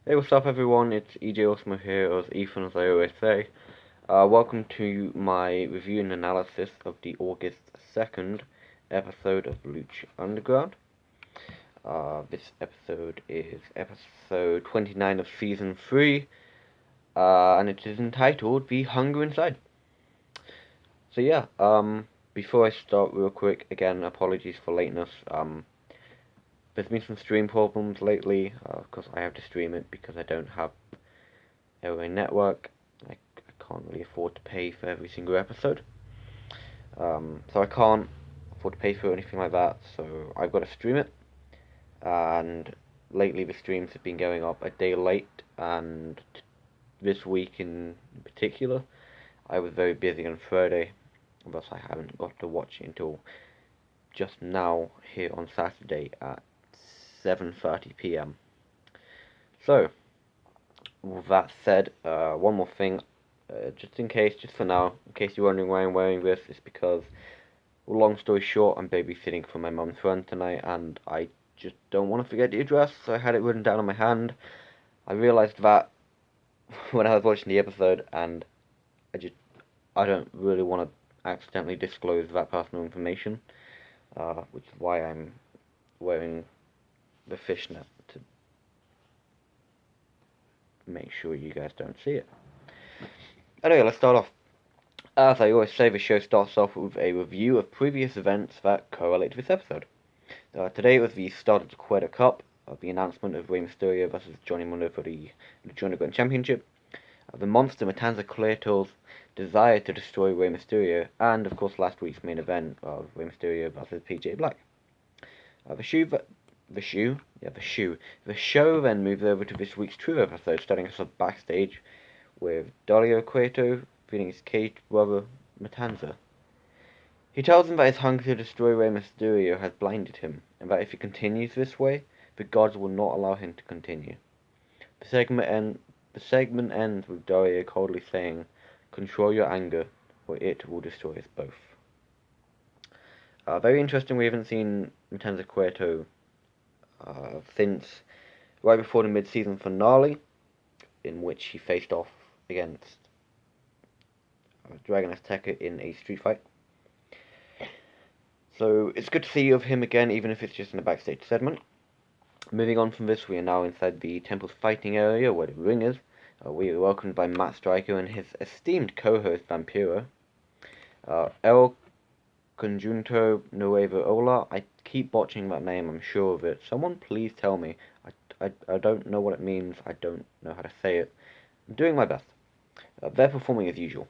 Hey, what's up everyone, it's EJAwesomo here, or as Ethan as I always say. Welcome to my review and analysis of the August 2nd episode of Lucha Underground. This episode is episode 29 of season 3, and it is entitled The Hunger Inside. So yeah, before I start real quick, again, apologies for lateness. There's been some stream problems lately, because I have to stream it because I don't have a network. I can't really afford to pay for every single episode. So I can't afford to pay for anything like that, so I've got to stream it. And lately the streams have been going up a day late, and this week in particular, I was very busy on Friday, thus I haven't got to watch it until just now here on Saturday at 7:30 p.m. So, with that said, one more thing, just for now, in case you're wondering why I'm wearing this, it's because, well, long story short, I'm babysitting for my mum's friend tonight, and I just don't want to forget the address, so I had it written down on my hand. I realised that when I was watching the episode, and I don't really want to accidentally disclose that personal information, which is why I'm wearing the fishnet to make sure you guys don't see it. Anyway, let's start off. As I always say, the show starts off with a review of previous events that correlate to this episode. Today it was the start of the Cueto Cup, the announcement of Rey Mysterio versus Johnny Mundo for the Lucha Underground Championship, the monster Matanza Claytor's desire to destroy Rey Mysterio, and of course last week's main event of Rey Mysterio versus PJ Black. The show then moves over to this week's True episode, starting us off backstage with Dario Cueto feeding his caged brother Matanza. He tells him that his hunger to destroy Rey Mysterio has blinded him, and that if he continues this way, the gods will not allow him to continue. The segment ends with Dario coldly saying, "Control your anger, or it will destroy us both." Very interesting, we haven't seen Matanza Cueto since right before the mid-season finale, in which he faced off against Dragon Azteca in a street fight. So it's good to see of him again, even if it's just in a backstage segment. Moving on from this, we are now inside the Temple's fighting area, where the ring is. We are welcomed by Matt Striker and his esteemed co-host Vampiro. El Conjunto Nuevo Ola. I keep botching that name, I'm sure of it. Someone please tell me. I don't know what it means. I don't know how to say it. I'm doing my best. They're performing as usual.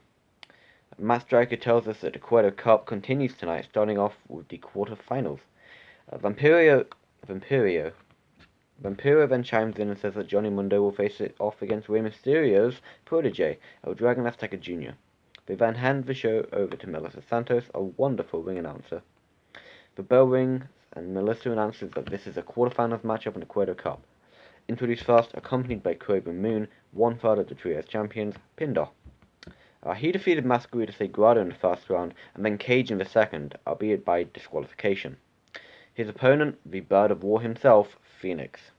Matt Striker tells us that the Cueto Cup continues tonight, starting off with the quarterfinals. Vampiro then chimes in and says that Johnny Mundo will face it off against Rey Mysterio's protege, El Dragon Azteca Jr. They then hand the show over to Melissa Santos, a wonderful ring announcer. The bell rings, and Melissa announces that this is a quarterfinals matchup in the Cueto Cup. Introduced first, accompanied by Cobra Moon, one-third of the Trios champions, Pindar. He defeated Masquerade Sagrado in the first round, and then Cage in the second, albeit by disqualification. His opponent, the Bird of War himself, Phoenix.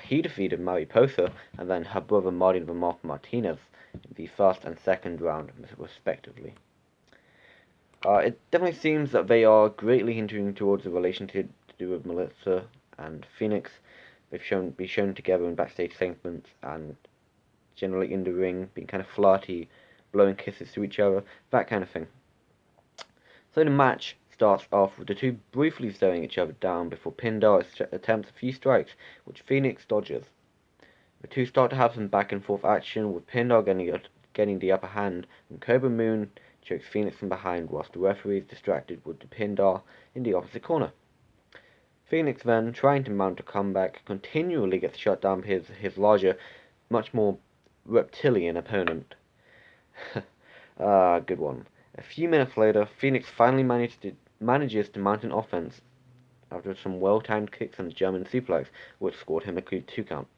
He defeated Mariposa, and then her brother Martin the Moth Martinez, in the first and second round, respectively. It definitely seems that they are greatly hinting towards a relationship to do with Melissa and Phoenix. They've been shown together in backstage segments and generally in the ring, being kind of flirty, blowing kisses to each other, that kind of thing. So the match starts off with the two briefly staring each other down before Pindar attempts a few strikes, which Phoenix dodges. The two start to have some back and forth action, with Pindar getting the upper hand, and Cobra Moon chokes Phoenix from behind whilst the referee is distracted with the Pindar in the opposite corner. Phoenix then, trying to mount a comeback, continually gets shut down by his larger, much more reptilian opponent. Good one. A few minutes later, Phoenix finally manages to mount an offense after some well-timed kicks and a German suplex, which scored him a good 2 count.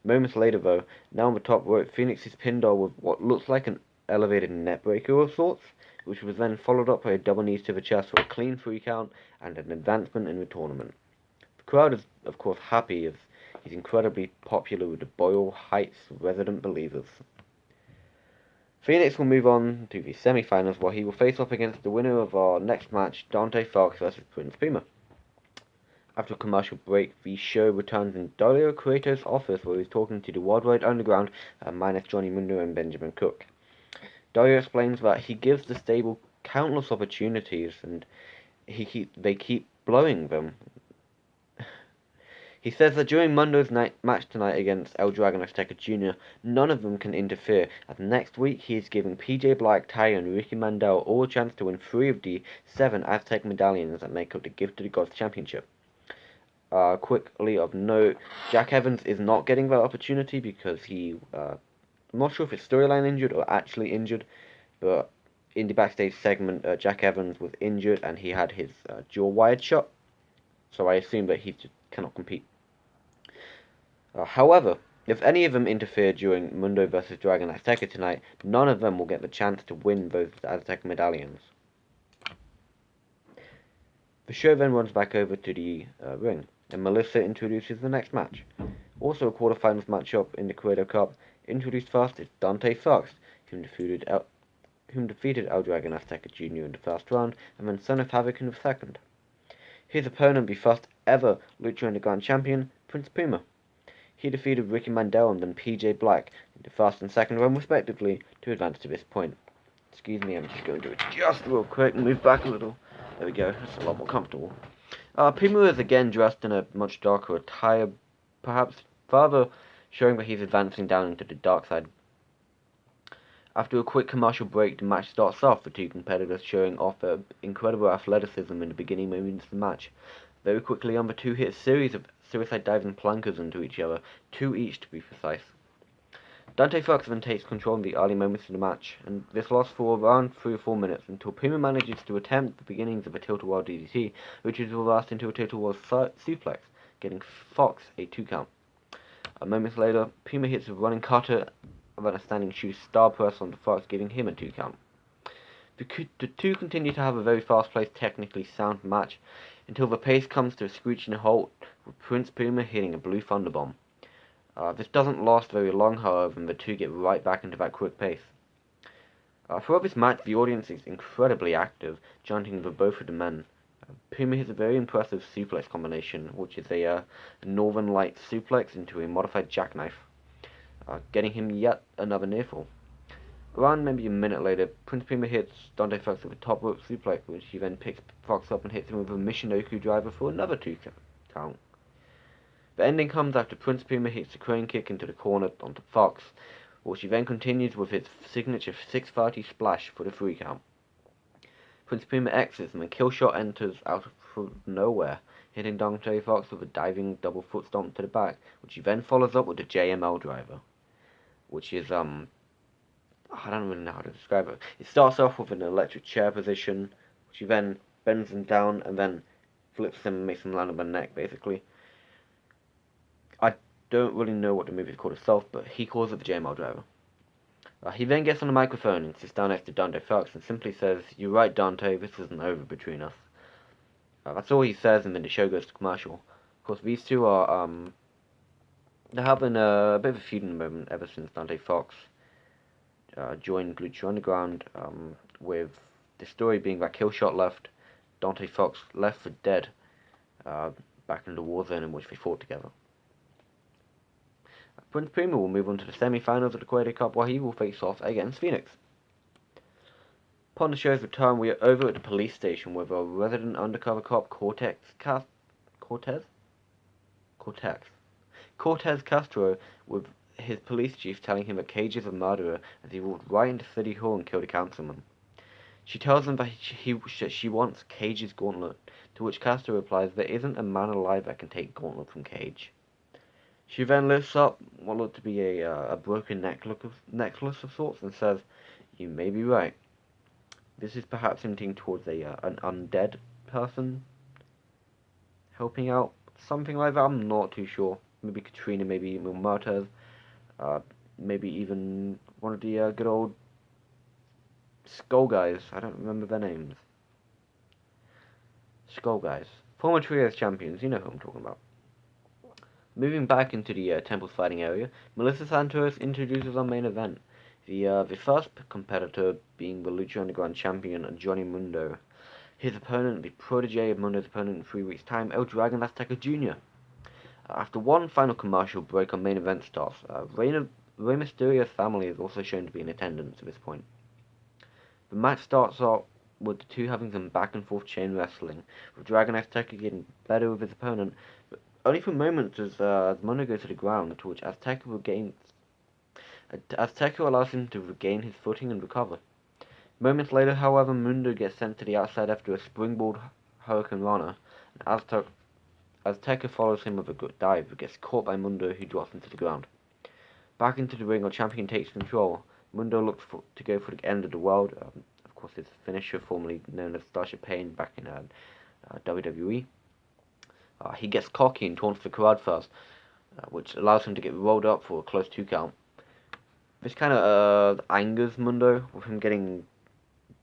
Moments later, though, now on the top rope, Phoenix is pinned with what looks like an elevated neckbreaker of sorts, which was then followed up by a double knees to the chest for a clean 3 count and an advancement in the tournament. The crowd is, of course, happy as He's incredibly popular with the Boyle Heights resident believers. Phoenix will move on to the semi-finals, where he will face off against the winner of our next match, Dante Fox vs Prince Puma. After a commercial break, the show returns in Dario Cueto's office, where he's talking to the Worldwide Underground, minus Johnny Mundo and Benjamin Cook. Dario explains that he gives the stable countless opportunities, and they keep blowing them. He says that during Mundo's match tonight against El Dragon Azteca Jr., none of them can interfere, as next week he is giving PJ Black, Ty, and Ricky Mandel all a chance to win 3 of the 7 Aztec medallions that make up the Gift of the Gods Championship. Quickly of note, Jack Evans is not getting that opportunity because I'm not sure if it's storyline injured or actually injured, but in the backstage segment, Jack Evans was injured and he had his jaw wired shut, so I assume that he just cannot compete. However, if any of them interfere during Mundo vs Dragon Azteca tonight, none of them will get the chance to win those Aztec medallions. The show then runs back over to the ring, and Melissa introduces the next match. Also a quarterfinals matchup in the Cueto Cup. Introduced first is Dante Fox, whom defeated El Dragon Azteca Jr. in the first round, and then Son of Havoc in the second. His opponent, the first ever Lucha Underground champion, Prince Puma. He defeated Ricky Mandel and then PJ Black in the first and second round respectively to advance to this point. Excuse me, I'm just going to adjust real quick and move back a little. There we go, that's a lot more comfortable. Puma is again dressed in a much darker attire, perhaps further showing that he's advancing down into the dark side. After a quick commercial break, the match starts off with two competitors showing off their incredible athleticism in the beginning moments of the match. Very quickly on, the two hit a series of suicide diving plankers into each other, 2 each to be precise. Dante Fox then takes control in the early moments of the match, and this lasts for around 3 or 4 minutes until Puma manages to attempt the beginnings of a tilt-a-whirl DDT, which is reversed into a tilt-a-whirl suplex, getting Fox a 2 count. Moments later, Puma hits a running cutter and then a standing shoe star press on Fox, giving him a 2 count. The two continue to have a very fast-paced, technically sound match until the pace comes to a screeching halt, with Prince Puma hitting a blue thunderbomb. This doesn't last very long, however, and the two get right back into that quick pace. Throughout this match, the audience is incredibly active, chanting for both of the men. Puma hits a very impressive suplex combination, which is a Northern Light suplex into a modified jackknife, getting him yet another near fall. Around maybe a minute later, Prince Puma hits Dante Fox with a top rope suplex, which he then picks Fox up and hits him with a Michinoku driver for another 2 count. The ending comes after Prince Puma hits a crane kick into the corner onto Fox, which he then continues with his signature 630 splash for the 3 count. Prince Puma exits and the kill shot enters out of nowhere, hitting Dante Fox with a diving double foot stomp to the back, which he then follows up with the JML driver, which is I don't really know how to describe it. It starts off with an electric chair position, which he then bends him down and then flips him and makes him land on the neck, basically. I don't really know what the movie is called itself, but he calls it the JML driver. He then gets on the microphone and sits down next to Dante Fox and simply says, "You're right, Dante, this isn't over between us." That's all he says, and then the show goes to commercial. Of course, these two are, they're having a bit of a feud in the moment ever since Dante Fox joined Lucha Underground, with the story being that Killshot left Dante Fox left for dead back in the war zone in which they fought together. Prince Puma will move on to the semi-finals of the Cueto Cup, where he will face off against Phoenix. Upon the show's return, we are over at the police station with our resident undercover cop Cortez Castro, with his police chief telling him that Cage is a murderer as he walked right into City Hall and killed a councilman. She tells him that she wants Cage's gauntlet, to which Castro replies there isn't a man alive that can take gauntlet from Cage. She then lifts up what looked to be a broken necklace of sorts and says, "You may be right. This is perhaps hinting towards an undead person helping out, something like that. I'm not too sure. Maybe Katrina, maybe Mil Martez, maybe even one of the good old Skull guys. I don't remember their names. Skull guys. Former Trios champions, you know who I'm talking about. Moving back into the Temple's fighting area, Melissa Santos introduces our main event. The first competitor being the Lucha Underground champion, Johnny Mundo. His opponent, the protege of Mundo's opponent in 3 weeks' time, El Dragon Azteca Jr. After one final commercial break, our main event starts. Rey Mysterio's family is also shown to be in attendance at this point. The match starts off with the two having some back and forth chain wrestling, with Dragon Azteca getting better with his opponent, but only for moments as Mundo goes to the ground, to which Azteca allows him to regain his footing and recover. Moments later, however, Mundo gets sent to the outside after a springboard Hurricane Rana, and Azteca follows him with a good dive, but gets caught by Mundo, who drops him to the ground. Back into the ring, our champion takes control. Mundo looks to go for the end of the world. Of course, his finisher, formerly known as Starship Pain back in WWE. He gets cocky and taunts the crowd first, which allows him to get rolled up for a close 2 count. This kind of angers Mundo, with him getting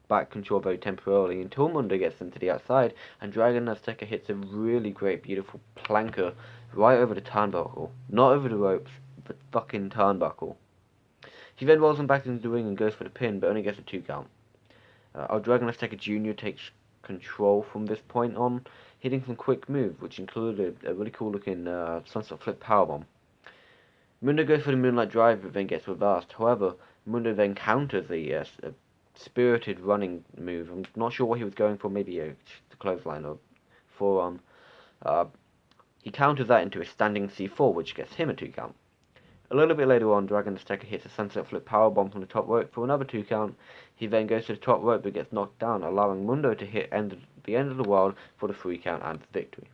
back control very temporarily, until Mundo gets them to the outside, and Dragon Azteca hits a really great, beautiful planker right over the turnbuckle. Not over the ropes, the fucking turnbuckle. He then rolls him back into the ring and goes for the pin, but only gets a 2 count. Our Dragon Azteca Jr. takes control from this point on, hitting some quick moves, which included a really cool looking sunset flip powerbomb. Mundo goes for the Moonlight Drive, but then gets reversed. However, Mundo then counters a spirited running move. I'm not sure what he was going for, maybe a clothesline or forearm. He counters that into a standing C4, which gets him a 2 count. A little bit later on, Dragon Azteca hits a sunset flip powerbomb from the top rope for another 2 count. He then goes to the top rope but gets knocked down, allowing Mundo to hit the end of the world for the 3 count and victory.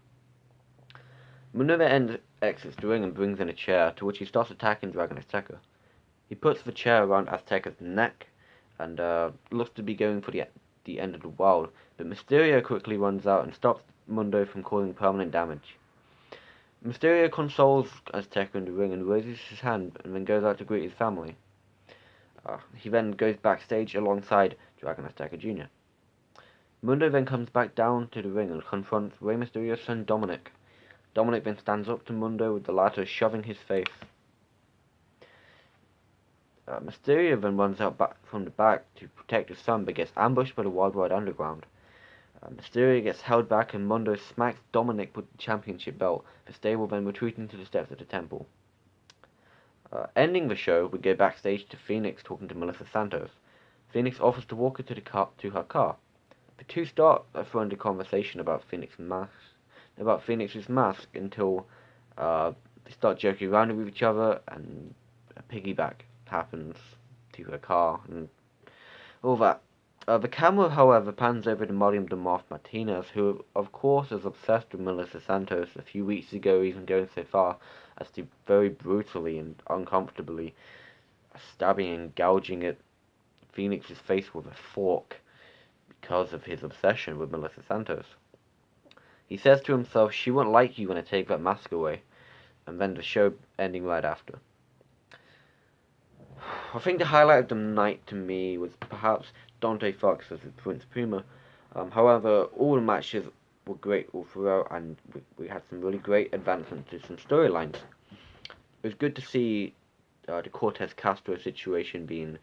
Mundo then exits the ring and brings in a chair, to which he starts attacking Dragon Azteca. He puts the chair around Azteca's neck and looks to be going for the end of the world, but Mysterio quickly runs out and stops Mundo from causing permanent damage. Mysterio consoles Azteca in the ring and raises his hand and then goes out to greet his family. He then goes backstage alongside Dragon Azteca Jr. Mundo then comes back down to the ring and confronts Rey Mysterio's son Dominic. Dominic then stands up to Mundo with the latter shoving his face. Mysterio then runs out back from the back to protect his son but gets ambushed by the Worldwide Underground. Mysterio gets held back and Mundo smacks Dominic with the championship belt, the stable then retreating to the steps of the temple. Ending the show, we go backstage to Phoenix talking to Melissa Santos. Phoenix offers to walk her to her car. The two start a friendly conversation about Phoenix's mask until they start joking around with each other and a piggyback happens to her car and all that. The camera, however, pans over to Mariam de Marth Martinez, who, of course, is obsessed with Melissa Santos, a few weeks ago even going so far as to very brutally and uncomfortably stabbing and gouging at Phoenix's face with a fork because of his obsession with Melissa Santos. He says to himself, "She won't like you when I take that mask away," and then the show ending right after. I think the highlight of the night to me was perhaps Dante Fox as Prince Puma. However, all the matches were great all throughout, and we had some really great advancements to some storylines. It was good to see the Cortez Castro situation being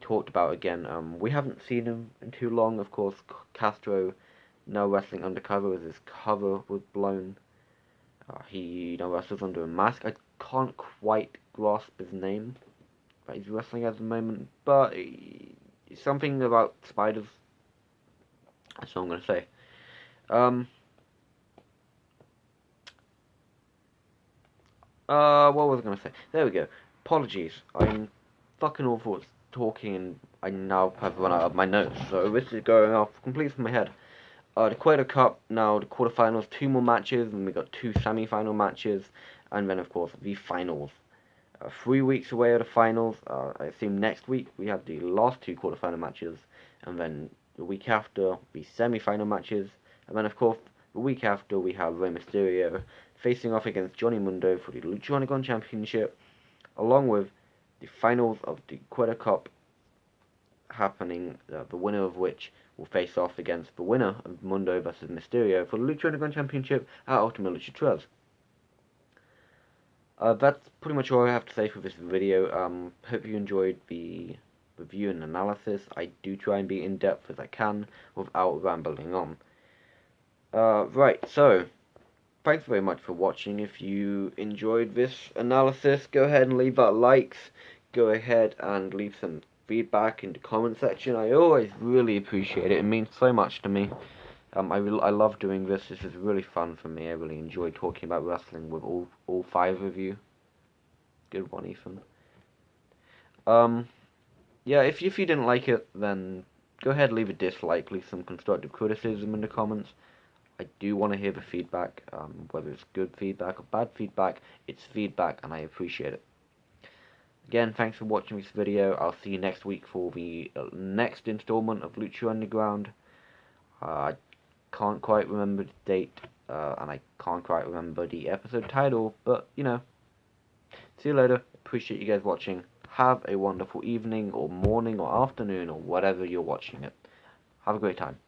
talked about again. We haven't seen him in too long, of course. Castro now wrestling undercover as his cover was blown. He now wrestles under a mask. I can't quite grasp his name that he's wrestling at the moment, but something about spiders. That's all I'm gonna say. What was I gonna say? There we go. Apologies. I'm fucking awful at talking, and I now have run out of my notes, so this is going off completely from my head. The Cueto Cup, now the quarterfinals, 2 more matches, and we got 2 semi-final matches, and then of course the finals. 3 weeks away are the finals. I assume next week we have the last 2 quarterfinal matches, and then the week after the semi-final matches, and then of course the week after we have Rey Mysterio facing off against Johnny Mundo for the Lucha Underground Championship, along with the finals of the Cueto Cup happening, the winner of which will face off against the winner of Mundo vs Mysterio for the Lucha Underground Championship at Ultimate Lucha 3. That's pretty much all I have to say for this video. Hope you enjoyed the review and analysis. I do try and be in-depth as I can without rambling on. Right, so, thanks very much for watching. If you enjoyed this analysis, go ahead and leave that likes. Go ahead and leave some feedback in the comment section. I always really appreciate it. It means so much to me. I love doing this. This is really fun for me. I really enjoy talking about wrestling with all five of you. Good one, Ethan. Yeah, if you didn't like it, then go ahead, leave a dislike, leave some constructive criticism in the comments. I do want to hear the feedback, whether it's good feedback or bad feedback. It's feedback, and I appreciate it. Again, thanks for watching this video. I'll see you next week for the next installment of Lucha Underground. I can't quite remember the date, and I can't quite remember the episode title, but, you know. See you later. Appreciate you guys watching. Have a wonderful evening, or morning, or afternoon, or whatever you're watching it. Have a great time.